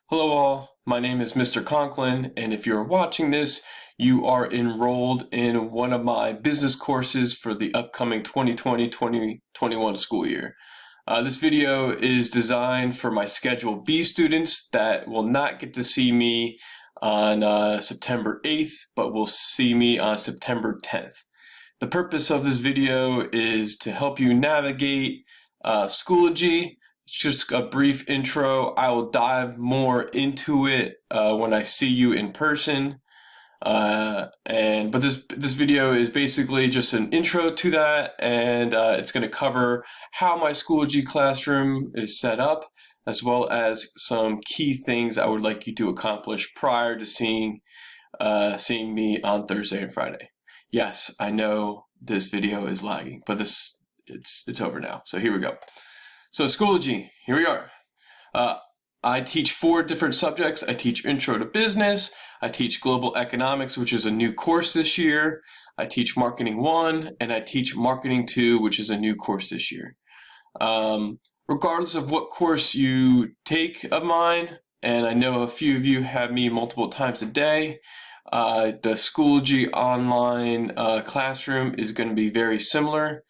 Hello all, my name is Mr. Conklin, and if you're watching this, you are enrolled in one of my business courses for the upcoming 2020-2021 school year. This video is designed for my Schedule B students that will not get to see me on September 8th, but will see me on September 10th. The purpose of this video is to help you navigate Schoology. It's just a brief intro. I will dive more into it when I see you in person. But this video is basically just an intro to that, and it's going to cover how my Schoology classroom is set up, as well as some key things I would like you to accomplish prior to seeing me on Thursday and Friday. Yes, I know this video is lagging, but it's over now. So here we go. So Schoology, here we are. I teach 4 different subjects. I teach Intro to Business. I teach Global Economics, which is a new course this year. I teach Marketing 1, and I teach Marketing 2, which is a new course this year. Regardless of what course you take of mine, and I know a few of you have me multiple times a day, the Schoology online classroom is going to be very similar.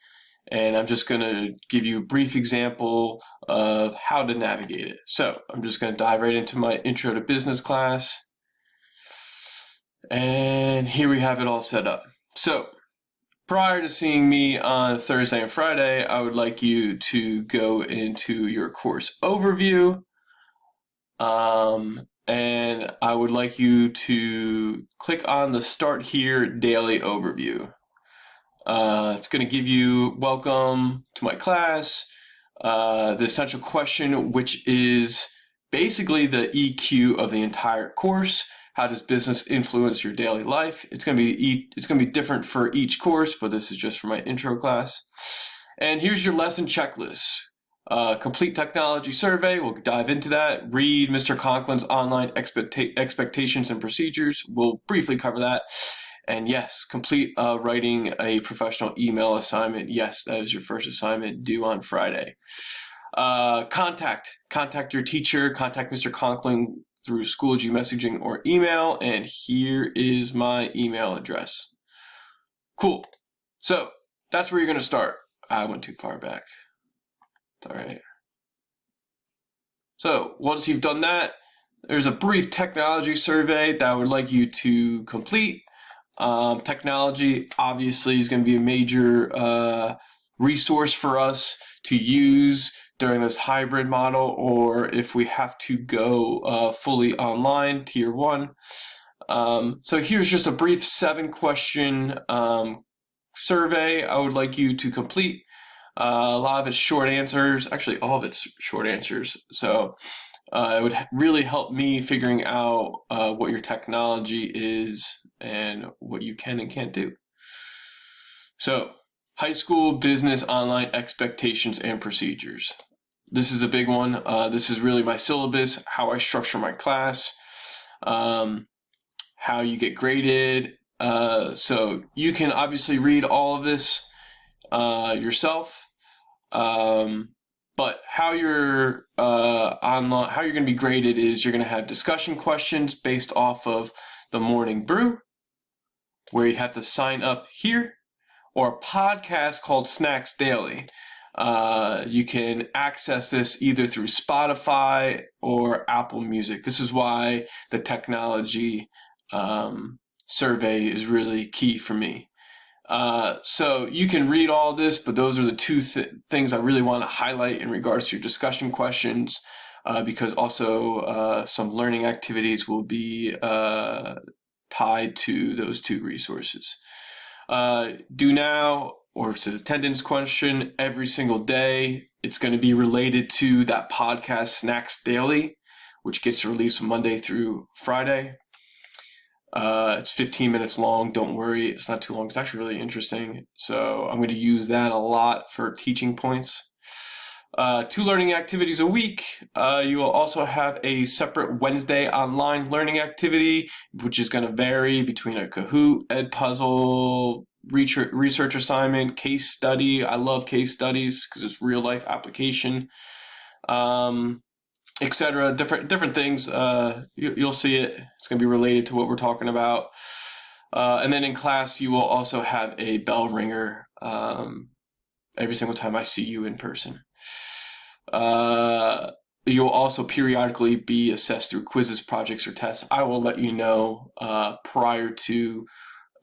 And I'm just going to give you a brief example of how to navigate it. So I'm just going to dive right into my Intro to Business class. And here we have it all set up. So prior to seeing me on Thursday and Friday, I would like you to go into your course overview. And I would like you to click on the Start Here Daily Overview. It's going to give you welcome to my class, the essential question, which is basically the EQ of the entire course. How does business influence your daily life? It's going to be different for each course, but this is just for my intro class. And here's your lesson checklist. Complete technology survey. We'll dive into that. Read Mr. Conklin's online expectations and procedures. We'll briefly cover that. And yes, complete writing a professional email assignment. Yes, that is your first assignment due on Friday. Contact your teacher. Contact Mr. Conklin through Schoology messaging or email. And here is my email address. Cool. So that's where you're going to start. I went too far back. It's all right. So once you've done that, there's a brief technology survey that I would like you to complete. Technology obviously is going to be a major resource for us to use during this hybrid model, or if we have to go fully online, tier 1. So here's just a brief 7-question survey I would like you to complete. A lot of it's short answers, actually all of it's short answers. So it would really help me figuring out what your technology is and what you can and can't do. So, high school business online expectations and procedures. This is a big one. This is really my syllabus, how I structure my class, how you get graded. So you can obviously read all of this yourself. But how you're how you're going to be graded is you're going to have discussion questions based off of the morning brew, where you have to sign up here, or a podcast called Snacks Daily. You can access this either through Spotify or Apple Music. This is why the technology survey is really key for me. So you can read all this, but those are the 2 things I really want to highlight in regards to your discussion questions, because also some learning activities will be tied to those 2 resources. Do now, or it's an attendance question every single day. It's going to be related to that podcast Snacks Daily, which gets released Monday through Friday. It's 15 minutes long. Don't worry, it's not too long. It's actually really interesting. So I'm going to use that a lot for teaching points. 2 learning activities a week. You will also have a separate Wednesday online learning activity, which is going to vary between a Kahoot, Edpuzzle, research assignment, case study. I love case studies because it's real life application. etc. Different things. You'll see it. It's going to be related to what we're talking about. And then in class, you will also have a bell ringer every single time I see you in person. You'll also periodically be assessed through quizzes, projects, or tests. I will let you know prior to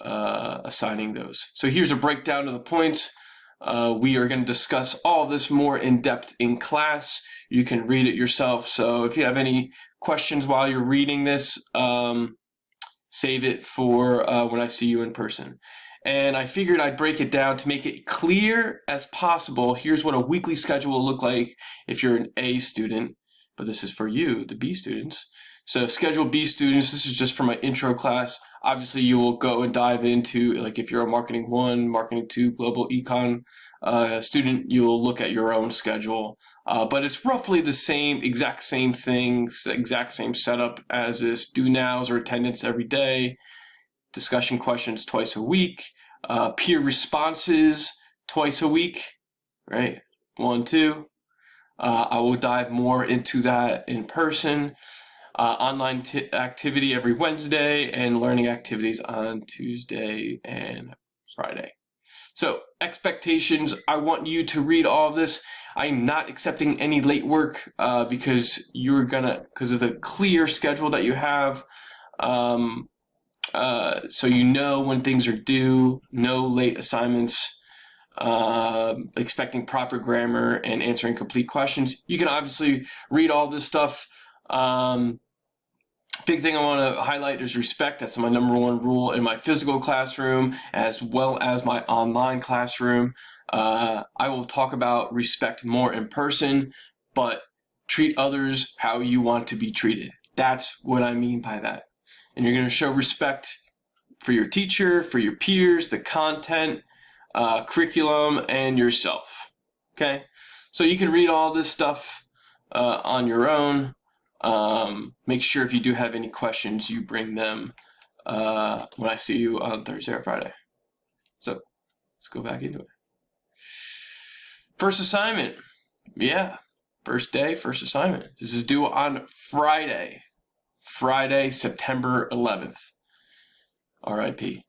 assigning those. So here's a breakdown of the points. We are going to discuss all of this more in depth in class. You can read it yourself. So if you have any questions while you're reading this, save it for when I see you in person. And I figured I'd break it down to make it clear as possible. Here's what a weekly schedule will look like if you're an A student, but this is for you, the B students. So schedule B students, this is just for my intro class. Obviously, you will go and dive into, like if you're a Marketing 1, Marketing 2, Global Econ student, you will look at your own schedule. But it's roughly the same, exact same thing, exact same setup as this. Do nows or attendance every day. Discussion questions twice a week. Peer responses twice a week, right? 1, 2. I will dive more into that in person. Online activity every Wednesday and learning activities on Tuesday and Friday. So expectations, I want you to read all of this. I'm not accepting any late work because of the clear schedule that you have. So you know when things are due, no late assignments, expecting proper grammar and answering complete questions. You can obviously read all this stuff. Big thing I want to highlight is respect. That's my number one rule in my physical classroom as well as my online classroom. I will talk about respect more in person, but treat others how you want to be treated. That's what I mean by that. And you're going to show respect for your teacher, for your peers, the content, curriculum, and yourself. Okay? So you can read all this stuff on your own. Make sure if you do have any questions, you bring them when I see you on Thursday or Friday. So let's go back into it. First assignment. Yeah. First day, first assignment. This is due on Friday, September 11th. RIP.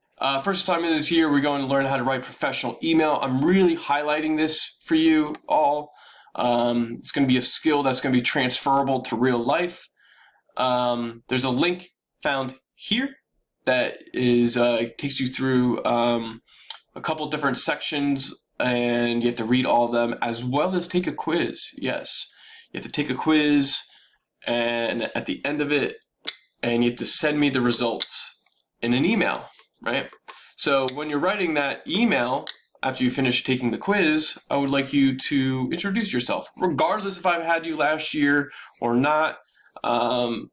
First assignment this year, we're going to learn how to write professional email. I'm really highlighting this for you all. It's going to be a skill that's going to be transferable to real life. There's a link found here that is takes you through a couple different sections, and you have to read all of them as well as take a quiz. Yes, you have to take a quiz, and at the end of it, and you have to send me the results in an email, right? So when you're writing that email, after you finish taking the quiz, I would like you to introduce yourself, regardless if I've had you last year or not. I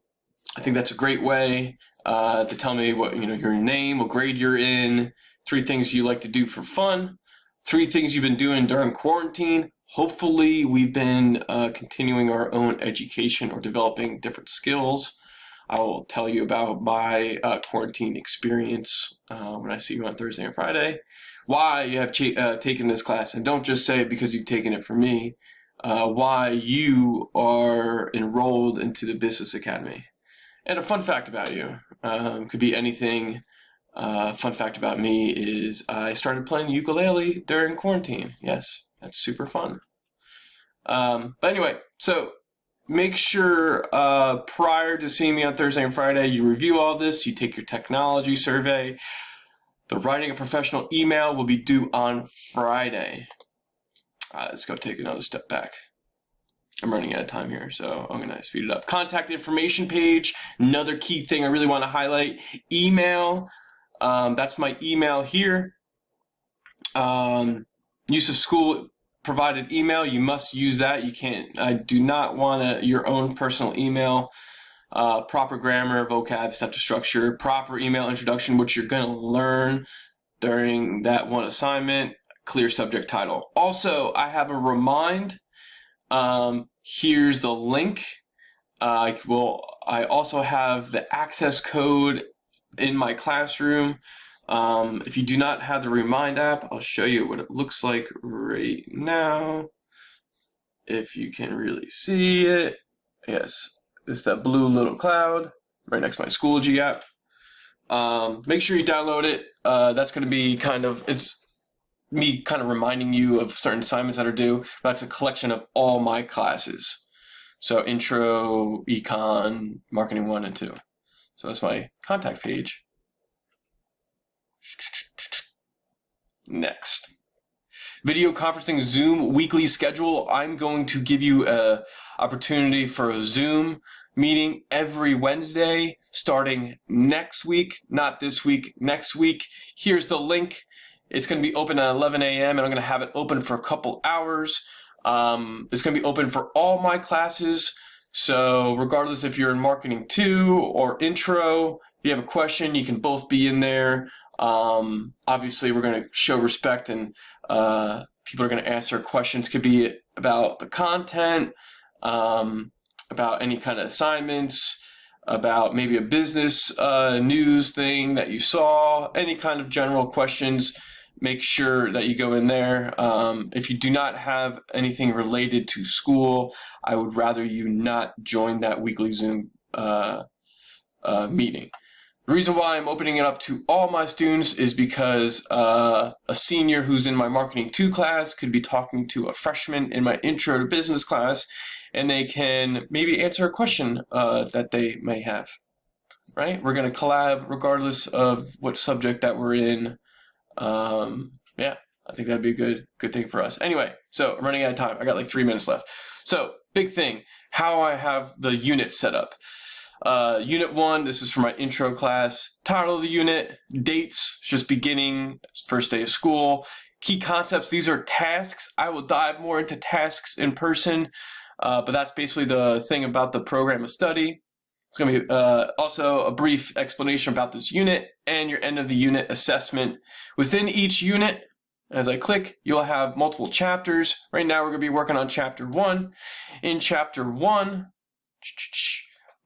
think that's a great way to tell me what your name, what grade you're in, 3 things you like to do for fun, 3 things you've been doing during quarantine. Hopefully, we've been continuing our own education or developing different skills. I will tell you about my quarantine experience when I see you on Thursday and Friday. Why you have taken this class, and don't just say it because you've taken it from me. Why you are enrolled into the Business Academy. And a fun fact about you, could be anything. Fun fact about me is I started playing ukulele during quarantine. Yes, that's super fun. But anyway, so make sure prior to seeing me on Thursday and Friday, you review all this, you take your technology survey. The writing a professional email will be due on Friday. Let's go take another step back. I'm running out of time here, so I'm going to speed it up. Contact information page, another key thing I really want to highlight. Email, that's my email here. Use of school provided email, you must use that. You can't, I do not want your own personal email. Proper grammar, vocab, sentence structure, proper email introduction, which you're going to learn during that one assignment, clear subject title. Also, I have a remind. Here's the link. I also have the access code in my classroom. If you do not have the Remind app, I'll show you what it looks like right now. If you can really see it. Yes, it's that blue little cloud right next to my Schoology app. Make sure you download it. That's going to be it's me kind of reminding you of certain assignments that are due. That's a collection of all my classes. So intro, econ, marketing 1 and 2. So that's my contact page. Next. Video conferencing Zoom weekly schedule. I'm going to give you a opportunity for a Zoom meeting every Wednesday starting next week, not this week, next week. Here's the link. It's going to be open at 11 a.m. and I'm going to have it open for a couple hours. It's going to be open for all my classes. So regardless if you're in marketing 2 or intro, if you have a question, you can both be in there. Obviously, we're going to show respect, and people are going to answer questions. Could be about the content, about any kind of assignments, about maybe a business news thing that you saw, any kind of general questions. Make sure that you go in there. If you do not have anything related to school, I would rather you not join that weekly Zoom meeting. The reason why I'm opening it up to all my students is because a senior who's in my marketing 2 class could be talking to a freshman in my intro to business class, and they can maybe answer a question that they may have, right? We're going to collab regardless of what subject that we're in. Yeah, I think that'd be a good thing for us. Anyway, so I'm running out of time. I got like 3 minutes left. So big thing, how I have the unit set up. Unit 1, this is for my intro class. Title of the unit, dates, just beginning, first day of school. Key concepts, these are tasks. I will dive more into tasks in person, but that's basically the thing about the program of study. It's going to be also a brief explanation about this unit and your end of the unit assessment. Within each unit, as I click, you'll have multiple chapters. Right now, we're going to be working on chapter 1. In chapter 1,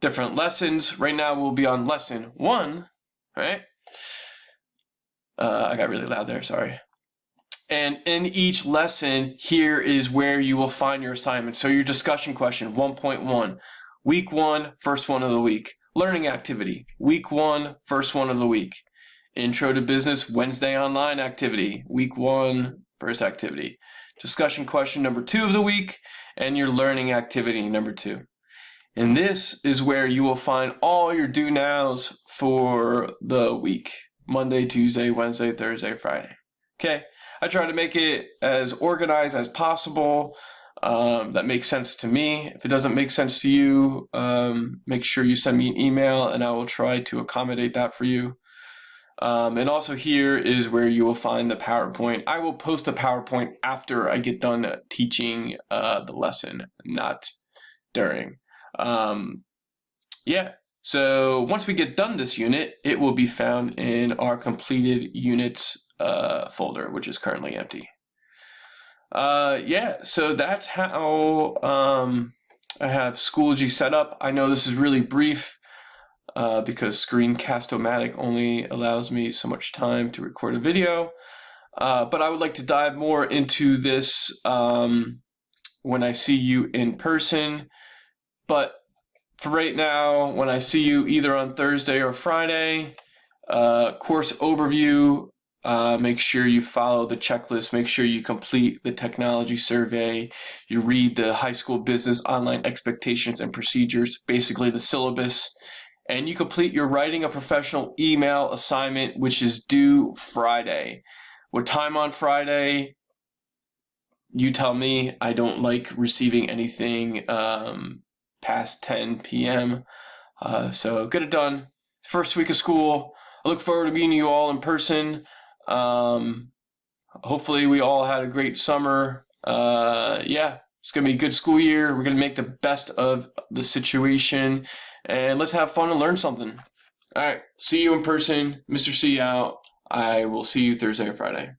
different lessons. Right now, we'll be on lesson 1, right? I got really loud there, sorry. And in each lesson, here is where you will find your assignment. So your discussion question, 1.1. Week 1, first one of the week. Learning activity, week 1, first one of the week. Intro to business, Wednesday online activity, week 1, first activity. Discussion question number 2 of the week, and your learning activity number 2. And this is where you will find all your do nows for the week. Monday, Tuesday, Wednesday, Thursday, Friday. Okay, I try to make it as organized as possible. That makes sense to me. If it doesn't make sense to you, make sure you send me an email and I will try to accommodate that for you. And also here is where you will find the PowerPoint. I will post a PowerPoint after I get done teaching the lesson, not during. Yeah, so once we get done this unit, it will be found in our completed units folder, which is currently empty. Yeah, so that's how I have Schoology set up. I know this is really brief because Screencast-O-Matic only allows me so much time to record a video. But I would like to dive more into this when I see you in person. But for right now, when I see you either on Thursday or Friday, course overview, make sure you follow the checklist, make sure you complete the technology survey, you read the high school business online expectations and procedures, basically the syllabus, and you complete your writing a professional email assignment, which is due Friday. What time on Friday? You tell me. I don't like receiving anything past 10 p.m. So get it done. First week of school. I look forward to meeting you all in person. Hopefully we all had a great summer. Yeah, it's going to be a good school year. We're going to make the best of the situation and let's have fun and learn something. All right, see you in person. Mr. C out. I will see you Thursday or Friday.